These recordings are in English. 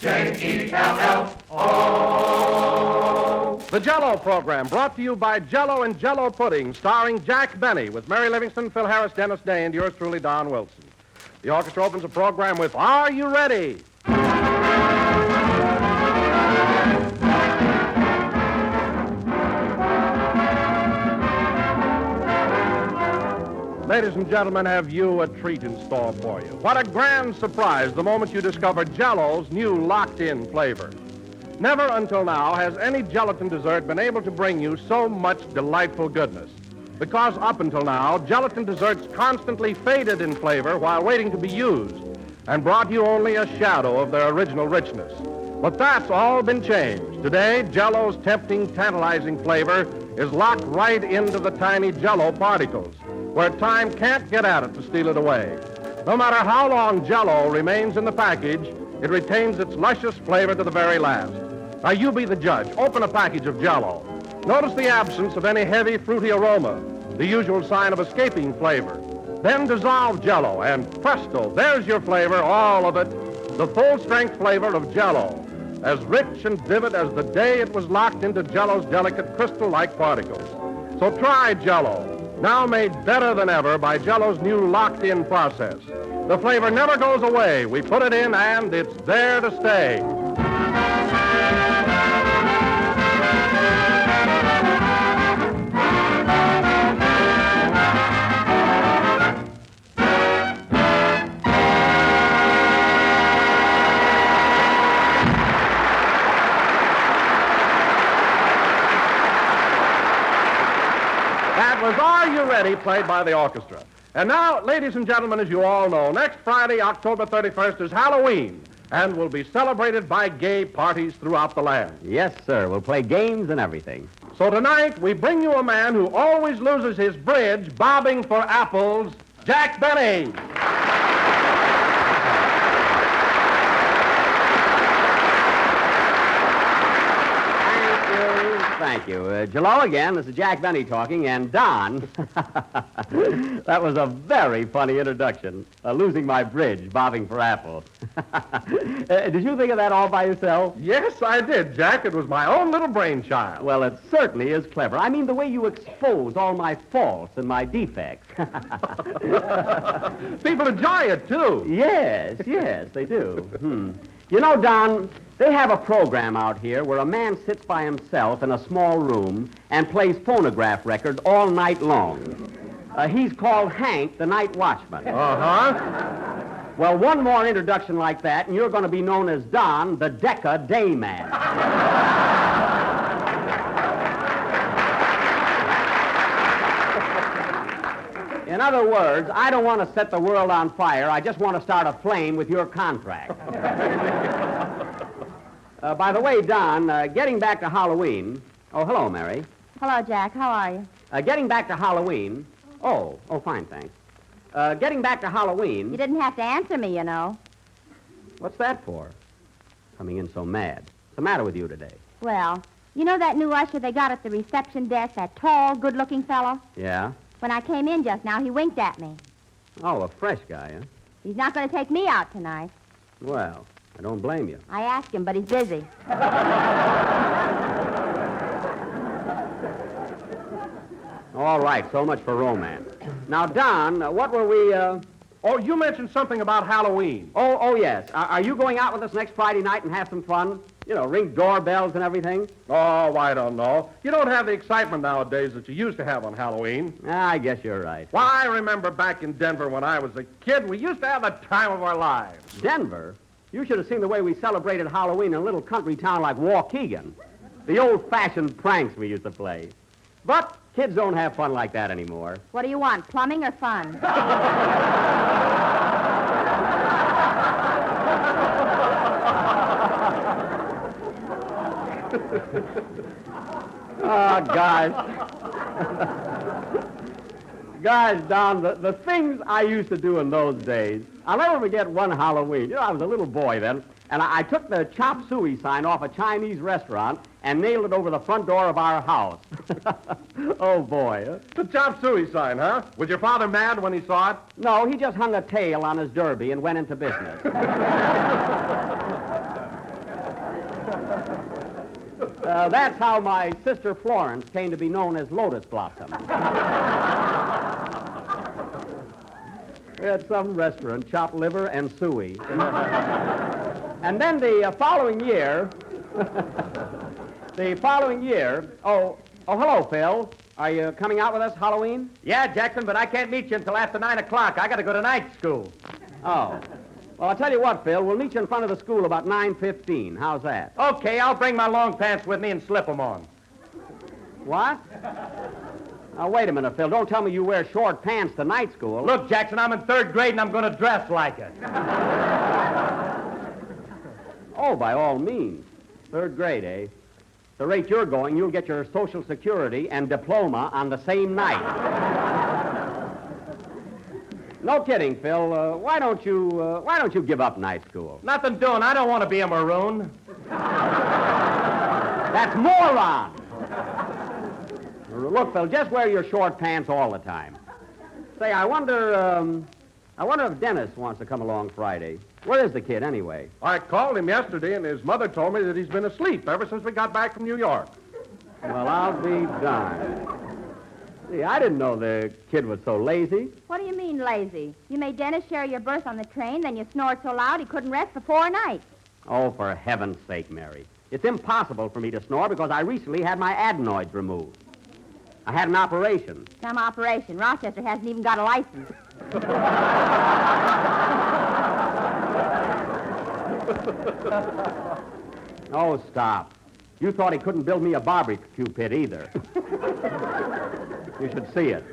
J-E-L-L-O. The Jell-O program, brought to you by Jell-O and Jell-O Pudding, starring Jack Benny, with Mary Livingston, Phil Harris, Dennis Day, and yours truly, Don Wilson. The orchestra opens the program with Are You Ready? Ladies and gentlemen, have you a treat in store for you? What a grand surprise the moment you discover Jell-O's new locked-in flavor. Never until now has any gelatin dessert been able to bring you so much delightful goodness. Because up until now, gelatin desserts constantly faded in flavor while waiting to be used and brought you only a shadow of their original richness. But that's all been changed. Today, Jell-O's tempting, tantalizing flavor is locked right into the tiny Jell-O particles, where time can't get at it to steal it away. No matter how long Jell-O remains in the package, it retains its luscious flavor to the very last. Now, you be the judge. Open a package of Jell-O. Notice the absence of any heavy, fruity aroma, the usual sign of escaping flavor. Then dissolve Jell-O, and presto, there's your flavor, all of it, the full-strength flavor of Jell-O, as rich and vivid as the day it was locked into Jell-O's delicate crystal-like particles. So try Jell-O, now made better than ever by Jell-O's new locked-in process. The flavor never goes away. We put it in, and it's there to stay. Was Are You Ready, played by the orchestra. And now, ladies and gentlemen, as you all know, next Friday, October 31st, is Halloween, and will be celebrated by gay parties throughout the land. Yes, sir. We'll play games and everything. So tonight, we bring you a man who always loses his bridge bobbing for apples, Jack Benny. Thank you. Hello again. This is Jack Benny talking, and Don. That was a very funny introduction. Losing my bridge, bobbing for apples. Did you think of that all by yourself? Yes, I did, Jack. It was my own little brainchild. Well, it certainly is clever. I mean, the way you expose all my faults and my defects. People enjoy it, too. Yes, they do. You know, Don, they have a program out here where a man sits by himself in a small room and plays phonograph records all night long. He's called Hank, the Night Watchman. Uh-huh. Well, one more introduction like that, and you're going to be known as Don, the Decca Dayman. In other words, I don't want to set the world on fire. I just want to start a flame with your contract. By the way, Don, getting back to Halloween... Oh, hello, Mary. Hello, Jack. How are you? Getting back to Halloween... Oh, fine, thanks. Getting back to Halloween... You didn't have to answer me, you know. What's that for? Coming in so mad. What's the matter with you today? Well, you know that new usher they got at the reception desk, that tall, good-looking fellow? Yeah? When I came in just now, he winked at me. Oh, a fresh guy, huh? He's not going to take me out tonight. Well, I don't blame you. I asked him, but he's busy. All right, so much for romance. Now, Don, what were we, Oh, you mentioned something about Halloween. Oh, yes. Are you going out with us next Friday night and have some fun? You know, ring doorbells and everything? Oh, I don't know. You don't have the excitement nowadays that you used to have on Halloween. I guess you're right. Why, I remember back in Denver when I was a kid, we used to have the time of our lives. Denver? You should have seen the way we celebrated Halloween in a little country town like Waukegan. The old-fashioned pranks we used to play. But kids don't have fun like that anymore. What do you want, plumbing or fun? Oh, guys. Guys, Don, the things I used to do in those days. I'll never forget one Halloween. You know, I was a little boy then, and I took the chop suey sign off a Chinese restaurant and nailed it over the front door of our house. Oh, boy. The chop suey sign, huh? Was your father mad when he saw it? No, he just hung a tail on his derby and went into business. That's how my sister Florence came to be known as Lotus Blossom. We had some restaurant, chopped liver and suey. And then the following year, oh, hello, Phil. Are you coming out with us Halloween? Yeah, Jackson, but I can't meet you until after 9 o'clock. I got to go to night school. Oh. Well, I'll tell you what, Phil. We'll meet you in front of the school about 9:15. How's that? Okay, I'll bring my long pants with me and slip them on. What? Now, wait a minute, Phil. Don't tell me you wear short pants to night school. Look, Jackson, I'm in 3rd grade and I'm going to dress like it. Oh, by all means. 3rd grade, eh? The rate you're going, you'll get your Social Security and diploma on the same night. No kidding, Phil. Why don't you give up night school? Nothing doing. I don't want to be a maroon. That's moron. Look, Phil, just wear your short pants all the time. Say, I wonder if Dennis wants to come along Friday. Where is the kid, anyway? I called him yesterday, and his mother told me that he's been asleep ever since we got back from New York. Well, I'll be darned. See, I didn't know the kid was so lazy. What do you mean, lazy? You made Dennis share your berth on the train, then you snored so loud he couldn't rest for 4 nights. Oh, for heaven's sake, Mary. It's impossible for me to snore because I recently had my adenoids removed. I had an operation. Some operation. Rochester hasn't even got a license. Oh, stop. You thought he couldn't build me a barbecue pit either. You should see it.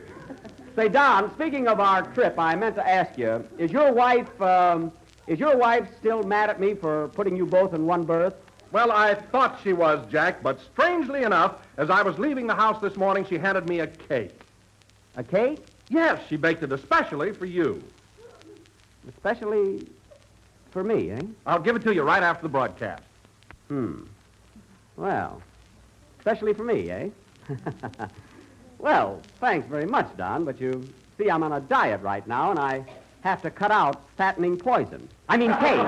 Say, Don, speaking of our trip, I meant to ask you, is your wife still mad at me for putting you both in one berth? Well, I thought she was, Jack, but strangely enough, as I was leaving the house this morning, she handed me a cake. A cake? Yes, she baked it especially for you. Especially for me, eh? I'll give it to you right after the broadcast. Well, especially for me, eh? Well, thanks very much, Don, but you see I'm on a diet right now, and I have to cut out fattening poison. I mean cake.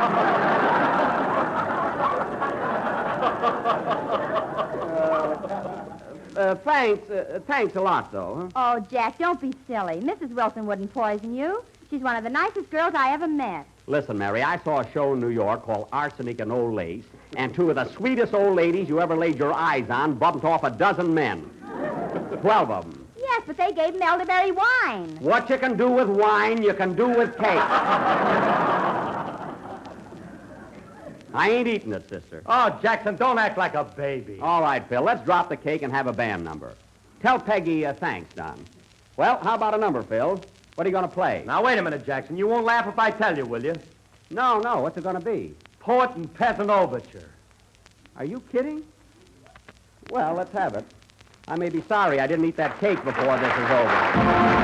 Thanks a lot, though. Oh, Jack, don't be silly. Mrs. Wilson wouldn't poison you. She's one of the nicest girls I ever met. Listen, Mary, I saw a show in New York called Arsenic and Old Lace, and 2 of the sweetest old ladies you ever laid your eyes on bumped off a dozen men. 12 of them. Yes, but they gave him elderberry wine. What you can do with wine, you can do with cake. I ain't eating it, sister. Oh, Jackson, don't act like a baby. All right, Phil, let's drop the cake and have a band number. Tell Peggy thanks, Don. Well, how about a number, Phil? What are you going to play? Now, wait a minute, Jackson. You won't laugh if I tell you, will you? No, what's it going to be? Poet and Peasant Overture. Are you kidding? Well, let's have it. I may be sorry I didn't eat that cake before this is over.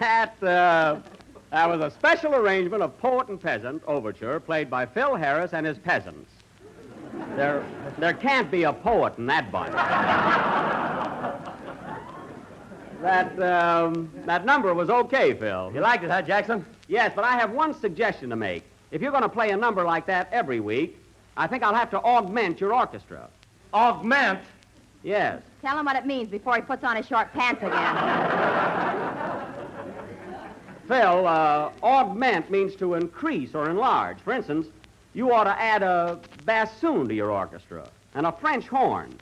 That was a special arrangement of Poet and Peasant Overture played by Phil Harris and his peasants. There can't be a poet in that bunch. That number was okay, Phil. You liked it, huh, Jackson? Yes, but I have one suggestion to make. If you're going to play a number like that every week, I think I'll have to augment your orchestra. Augment? Yes. Tell him what it means before he puts on his short pants again. Phil, augment means to increase or enlarge. For instance, you ought to add a bassoon to your orchestra, and a French horn,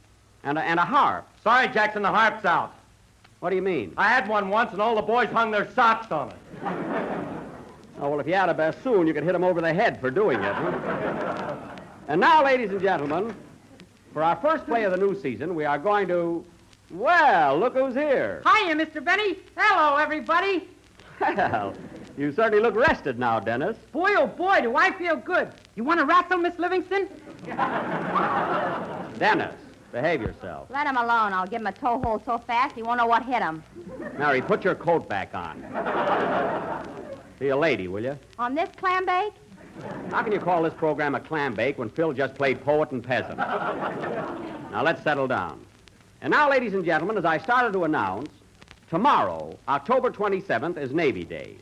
and a harp. Sorry, Jackson, the harp's out. What do you mean? I had one once, and all the boys hung their socks on it. Oh, well, if you had a bassoon, you could hit them over the head for doing it. Huh? And now, ladies and gentlemen, for our first play of the new season, we are going to... Well, look who's here. Hiya, Mr. Benny. Hello, everybody. Well, you certainly look rested now, Dennis. Boy, oh boy, do I feel good. You want to wrestle, Miss Livingston? Dennis, behave yourself. Let him alone. I'll give him a toe hold so fast he won't know what hit him. Mary, put your coat back on. Be a lady, will you? On this clam bake? How can you call this program a clam bake when Phil just played Poet and Peasant? Now, let's settle down. And now, ladies and gentlemen, as I started to announce, tomorrow, October 27th, is Navy Day.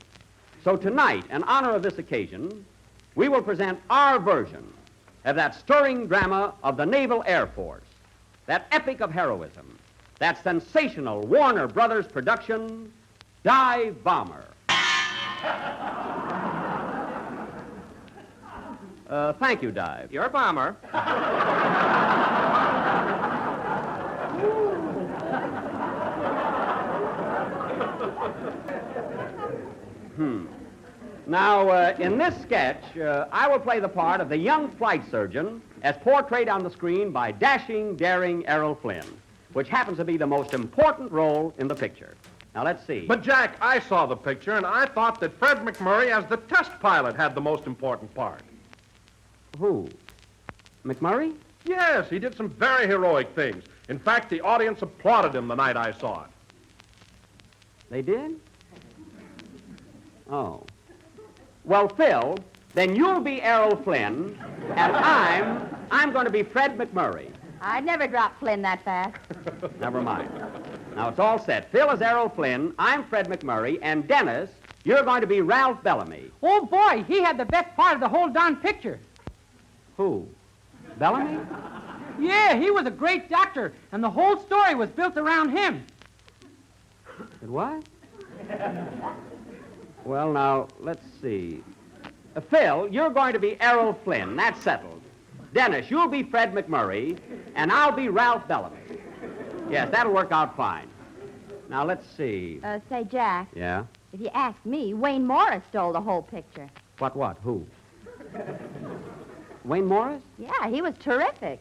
So tonight, in honor of this occasion, we will present our version of that stirring drama of the Naval Air Force, that epic of heroism, that sensational Warner Brothers production, Dive Bomber. Thank you, Dive. You're a bomber. Now, in this sketch, I will play the part of the young flight surgeon as portrayed on the screen by dashing, daring Errol Flynn, which happens to be the most important role in the picture. Now, let's see. But, Jack, I saw the picture, and I thought that Fred McMurray, as the test pilot, had the most important part. Who? McMurray? Yes, he did some very heroic things. In fact, the audience applauded him the night I saw it. They did? Oh. Well, Phil, then you'll be Errol Flynn, and I'm going to be Fred McMurray. I'd never drop Flynn that fast. Never mind. Now, it's all set. Phil is Errol Flynn, I'm Fred McMurray, and Dennis, you're going to be Ralph Bellamy. Oh, boy, he had the best part of the whole darn picture. Who? Bellamy? Yeah, he was a great doctor, and the whole story was built around him. It what? Well, now, let's see. Phil, you're going to be Errol Flynn. That's settled. Dennis, you'll be Fred McMurray, and I'll be Ralph Bellamy. Yes, that'll work out fine. Now, let's see. Say, Jack, Yeah? if you ask me, Wayne Morris stole the whole picture. What? Who? Wayne Morris? Yeah, he was terrific.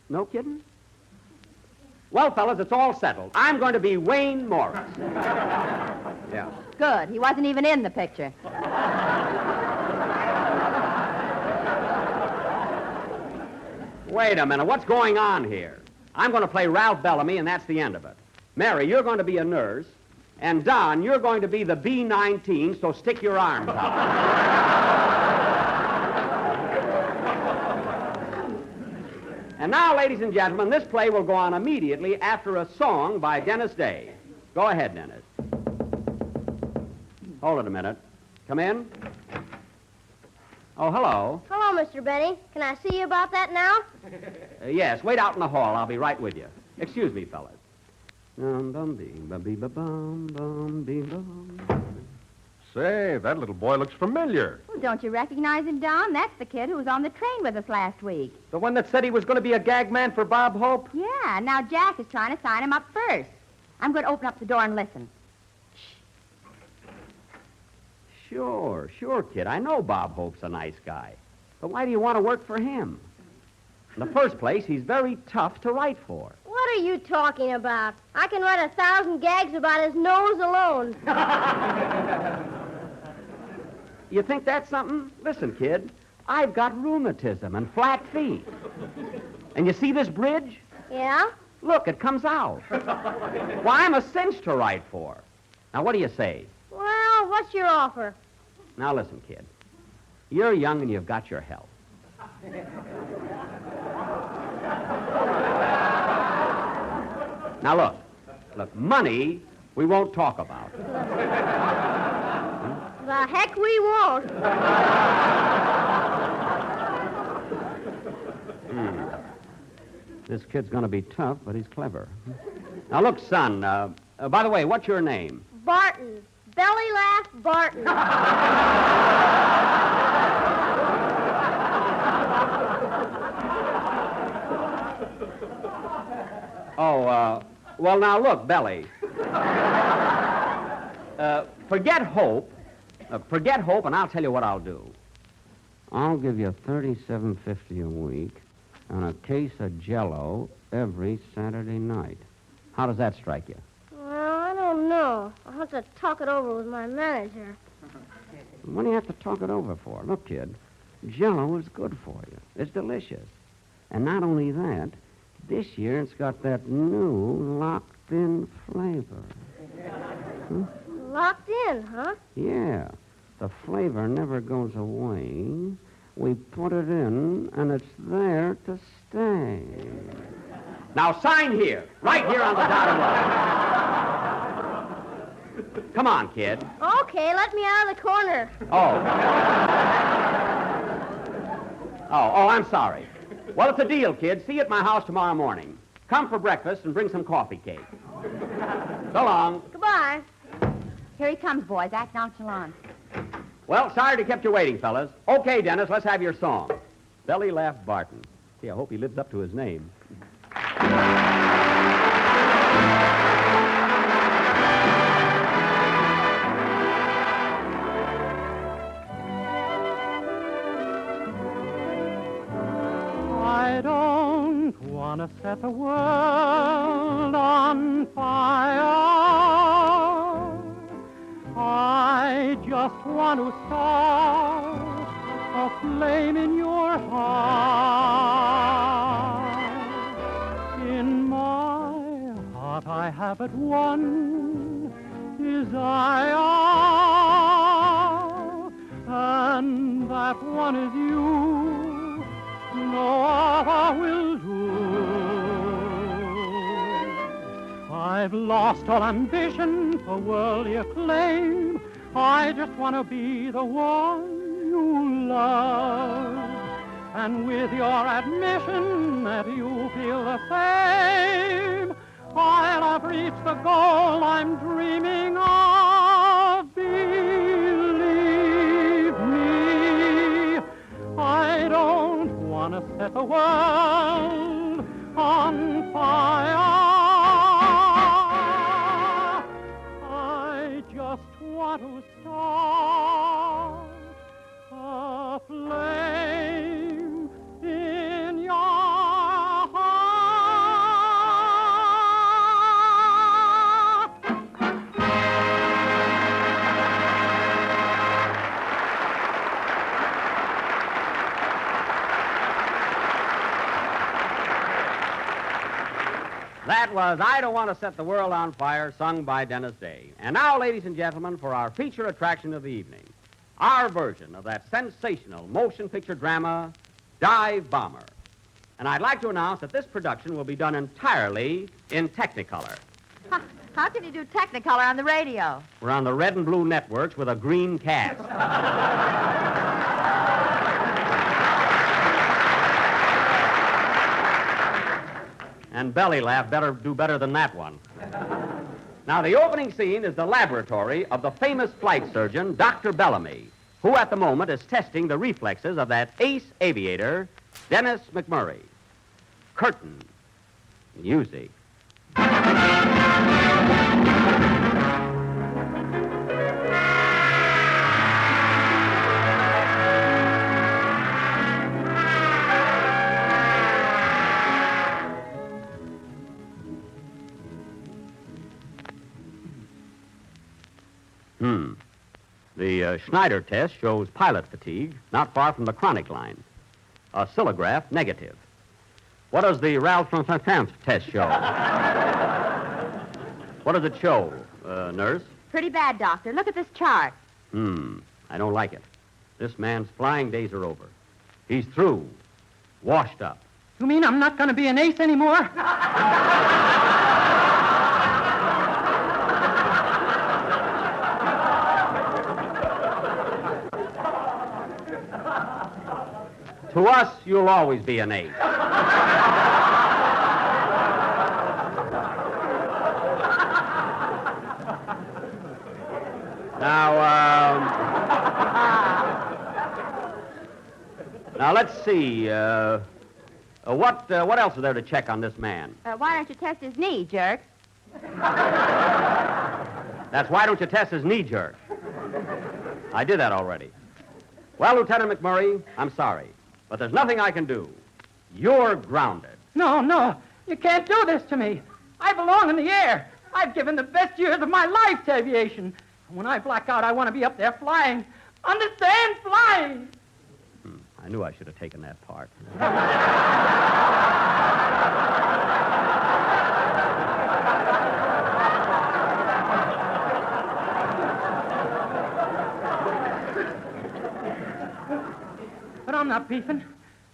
No kidding? Well, fellas, it's all settled. I'm going to be Wayne Morris. Yeah. Good. He wasn't even in the picture. Wait a minute. What's going on here? I'm going to play Ralph Bellamy, and that's the end of it. Mary, you're going to be a nurse. And Don, you're going to be the B-19, so stick your arms out. And now, ladies and gentlemen, this play will go on immediately after a song by Dennis Day. Go ahead, Dennis. Hold it a minute. Come in. Oh, hello. Hello, Mr. Benny. Can I see you about that now? Yes, wait out in the hall. I'll be right with you. Excuse me, fellas. Say, that little boy looks familiar. Well, don't you recognize him, Don? That's the kid who was on the train with us last week. The one that said he was going to be a gag man for Bob Hope? Yeah, now Jack is trying to sign him up first. I'm going to open up the door and listen. Sure, kid. I know Bob Hope's a nice guy. But why do you want to work for him? In the first place, he's very tough to write for. What are you talking about? I can write 1,000 gags about his nose alone. You think that's something? Listen, kid, I've got rheumatism and flat feet. And you see this bridge? Yeah? Look, it comes out. Why, I'm a cinch to write for. Now, what do you say? Well, what's your offer? Now, listen, kid. You're young and you've got your health. Now, look, money we won't talk about. The heck we won't. This kid's going to be tough, but he's clever. Now, look, son, by the way, what's your name? Barton. Belly laugh Barton. Well, now, look, Belly. Forget hope, and I'll tell you what I'll do. I'll give you $37.50 a week and a case of Jell-O every Saturday night. How does that strike you? Well, I don't know. I'll have to talk it over with my manager. What do you have to talk it over for? Look, kid, Jell-O is good for you. It's delicious. And not only that, this year it's got that new locked-in flavor. Locked in, huh? Yeah. The flavor never goes away. We put it in, and it's there to stay. Now sign here, right here on the dotted line. Come on, kid. Okay, let me out of the corner. Oh, I'm sorry. Well, it's a deal, kid. See you at my house tomorrow morning. Come for breakfast and bring some coffee cake. So long. Goodbye. Here he comes, boys. Act nonchalant. Well, sorry to kept you waiting, fellas. Okay, Dennis, let's have your song. Belly Laugh Barton. Gee, I hope he lives up to his name. I don't want to set the world on fire. I just want to start a flame in your heart. In my heart I have but one desire, and that one is you. No other will do. I've lost all ambition for worldly acclaim. I just want to be the one you love. And with your admission that you feel the same, I'll have reached the goal I'm dreaming of. Believe me, I don't want to set the world on fire. I just want to start a flame in your heart. That was I Don't Want to Set the World on Fire, sung by Dennis Day. And now, ladies and gentlemen, for our feature attraction of the evening, our version of that sensational motion picture drama, Dive Bomber. And I'd like to announce that this production will be done entirely in Technicolor. How can you do Technicolor on the radio? We're on the red and blue networks with a green cast. And Belly Laugh better do better than that one. Now, the opening scene is the laboratory of the famous flight surgeon, Dr. Bellamy, who at the moment is testing the reflexes of that ace aviator, Dennis McMurray. Curtain. Music. The Schneider test shows pilot fatigue not far from the chronic line. A oscillograph, negative. What does the Ralph test show? What does it show, nurse? Pretty bad, Doctor. Look at this chart. I don't like it. This man's flying days are over. He's through. Washed up. You mean I'm not going to be an ace anymore? To us, you'll always be an ace. Now, let's see. What else is there to check on this man? Why don't you test his knee, jerk? That's why don't you test his knee jerk? I did that already. Well, Lieutenant McMurray, I'm sorry, but there's nothing I can do. You're grounded. No. You can't do this to me. I belong in the air. I've given the best years of my life to aviation. When I black out, I want to be up there flying. Understand? Flying! I knew I should have taken that part. But I'm not beefing.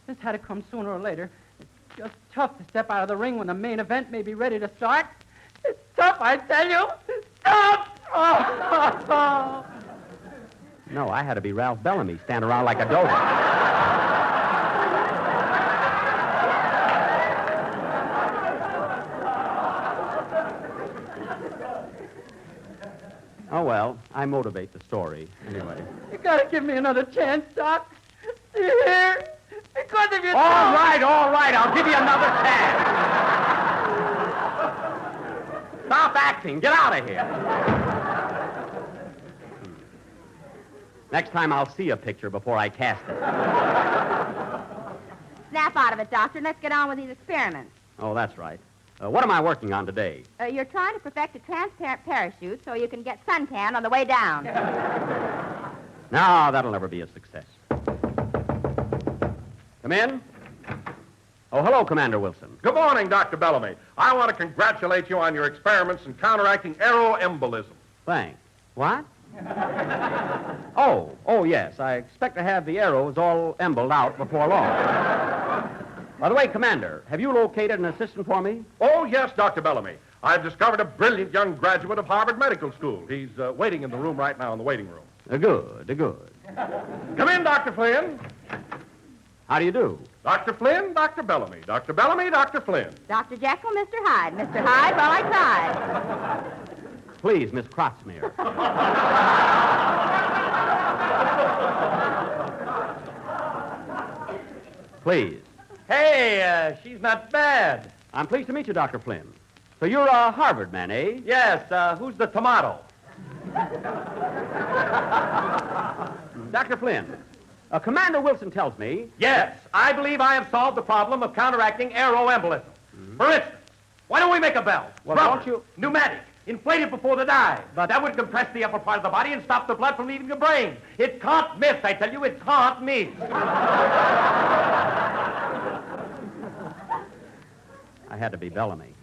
This had to come sooner or later. It's just tough to step out of the ring when the main event may be ready to start. It's tough, I tell you. It's tough! No, I had to be Ralph Bellamy, stand around like a dodo. Oh, well, I motivate the story, anyway. You gotta give me another chance, Doc. Do you hear? Because if you All right, I'll give you another chance. Stop acting. Get out of here. Next time I'll see a picture before I cast it. Snap out of it, Doctor. Let's get on with these experiments. Oh, that's right. What am I working on today? You're trying to perfect a transparent parachute so you can get suntan on the way down. No, that'll never be a success. Come in. Oh, hello, Commander Wilson. Good morning, Dr. Bellamy. I want to congratulate you on your experiments in counteracting aeroembolism. Thanks. What? Oh, yes. I expect to have the arrows all emboled out before long. By the way, Commander, have you located an assistant for me? Oh, yes, Dr. Bellamy. I've discovered a brilliant young graduate of Harvard Medical School. He's waiting in the room right now in the waiting room. Good. Come in, Dr. Flynn. How do you do? Dr. Flynn, Dr. Bellamy. Dr. Bellamy, Dr. Flynn. Dr. Jekyll, Mr. Hyde. Mr. Hyde, well, I tried. Please, Miss Krotzmere. Please. Hey, she's not bad. I'm pleased to meet you, Dr. Flynn. So you're a Harvard man, eh? Yes, who's the tomato? Dr. Flynn, Commander Wilson tells me... Yes, I believe I have solved the problem of counteracting aeroembolism. For instance, why don't we make a bell? Well, Rubber, don't you- Pneumatic, inflated before the dive. But that would compress the upper part of the body and stop the blood from leaving the brain. It can't miss, I tell you, it can't miss. I had to be Bellamy.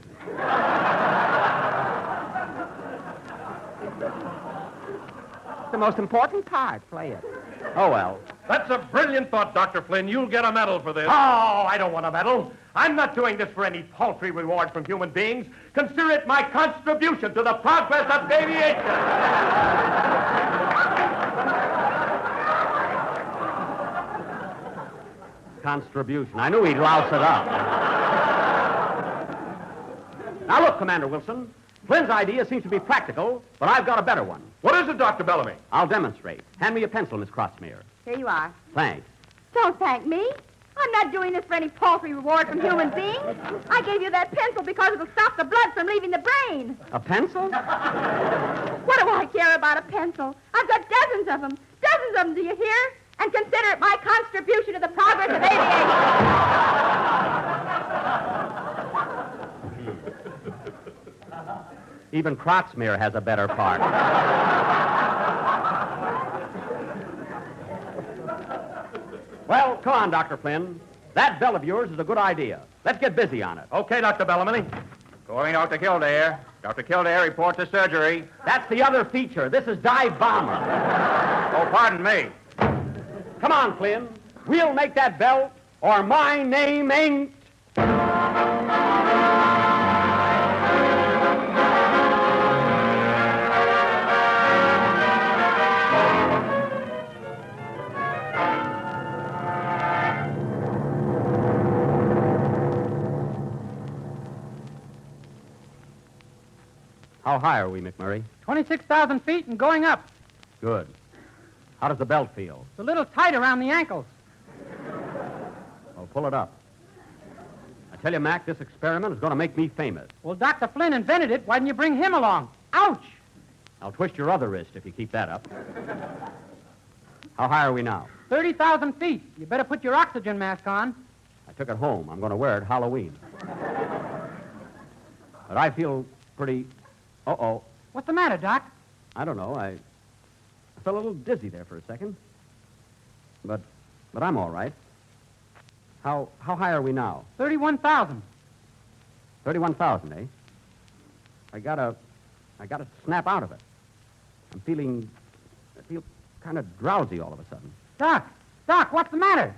The most important part. Play it. Oh, well. That's a brilliant thought, Dr. Flynn. You'll get a medal for this. Oh, I don't want a medal. I'm not doing this for any paltry reward from human beings. Consider it my contribution to the progress of aviation. Contribution. I knew he'd louse it up. Now, look, Commander Wilson. Flynn's idea seems to be practical, but I've got a better one. What is it, Dr. Bellamy? I'll demonstrate. Hand me a pencil, Miss Krotzmere. Here you are. Thanks. Don't thank me. I'm not doing this for any paltry reward from human beings. I gave you that pencil because it'll stop the blood from leaving the brain. A pencil? What do I care about a pencil? I've got dozens of them. Dozens of them, do you hear? And consider it my contribution to the progress of aviation. Even Krotzmere has a better part. Well, come on, Dr. Flynn. That bell of yours is a good idea. Let's get busy on it. Okay, Dr. Bellamy. Going out to Kildare. Dr. Kildare, report to surgery. That's the other feature. This is dive bomber. Oh, pardon me. Come on, Flynn. We'll make that belt, or my name ain't. How high are we, McMurray? 26,000 feet and going up. Good. How does the belt feel? It's a little tight around the ankles. Well, pull it up. I tell you, Mac, this experiment is going to make me famous. Well, Dr. Flynn invented it. Why didn't you bring him along? Ouch! I'll twist your other wrist if you keep that up. How high are we now? 30,000 feet. You better put your oxygen mask on. I took it home. I'm going to wear it Halloween. But I feel pretty... Uh-oh. What's the matter, Doc? I don't know. I felt a little dizzy there for a second. But I'm all right. How high are we now? 31,000. 31,000, eh? I gotta snap out of it. I feel kind of drowsy all of a sudden. Doc, what's the matter?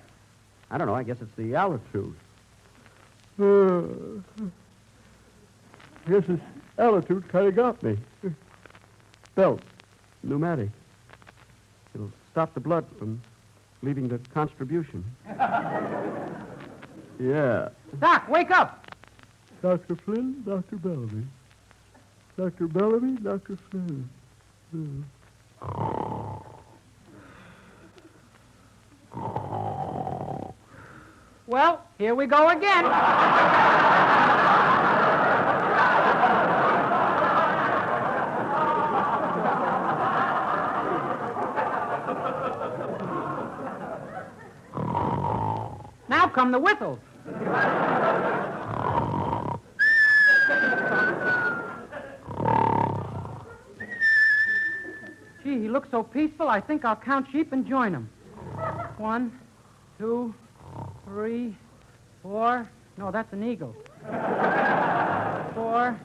I don't know. I guess it's the altitude. I guess this altitude kind of got me. Belt, pneumatic. It'll stop the blood from leaving the contribution. Yeah. Doc, wake up. Dr. Flynn, Dr. Bellamy. Dr. Bellamy, Dr. Flynn. Well, here we go again. Now come the whistles. Gee, he looks so peaceful, I think I'll count sheep and join him. 1, 2, 3, 4. No, that's an eagle. 4,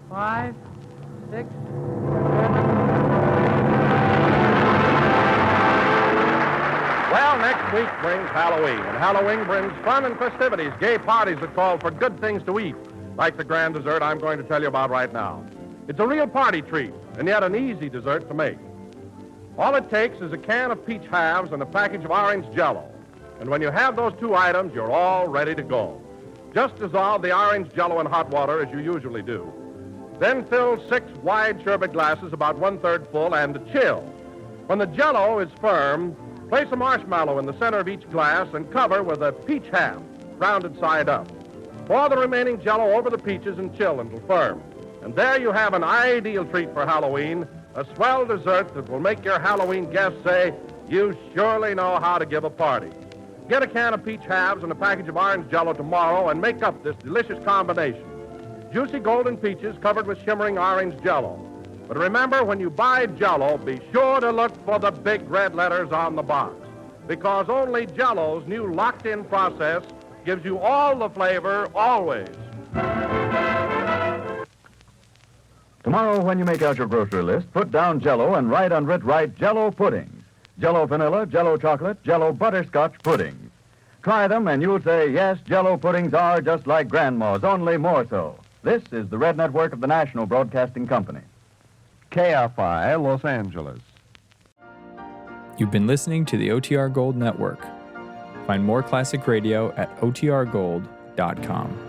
5, 6, 7. Well, next week brings Halloween, and Halloween brings fun and festivities, gay parties that call for good things to eat, like the grand dessert I'm going to tell you about right now. It's a real party treat, and yet an easy dessert to make. All it takes is a can of peach halves and a package of orange Jell-O. And when you have those two items, you're all ready to go. Just dissolve the orange Jell-O in hot water as you usually do. Then fill 6 wide sherbet glasses about 1/3 full and chill. When the Jell-O is firm, place a marshmallow in the center of each glass and cover with a peach half, rounded side up. Pour the remaining Jell-O over the peaches and chill until firm. And there you have an ideal treat for Halloween, a swell dessert that will make your Halloween guests say, you surely know how to give a party. Get a can of peach halves and a package of orange Jell-O tomorrow and make up this delicious combination. Juicy golden peaches covered with shimmering orange Jell-O. But remember, when you buy Jell-O, be sure to look for the big red letters on the box, because only Jell-O's new locked-in process gives you all the flavor, always. Tomorrow, when you make out your grocery list, put down Jell-O and write under it, write Jell-O puddings. Jell-O vanilla, Jell-O chocolate, Jell-O butterscotch puddings. Try them and you'll say, yes, Jell-O puddings are just like Grandma's, only more so. This is the Red Network of the National Broadcasting Company. KFI, Los Angeles. You've been listening to the OTR Gold Network. Find more classic radio at otrgold.com.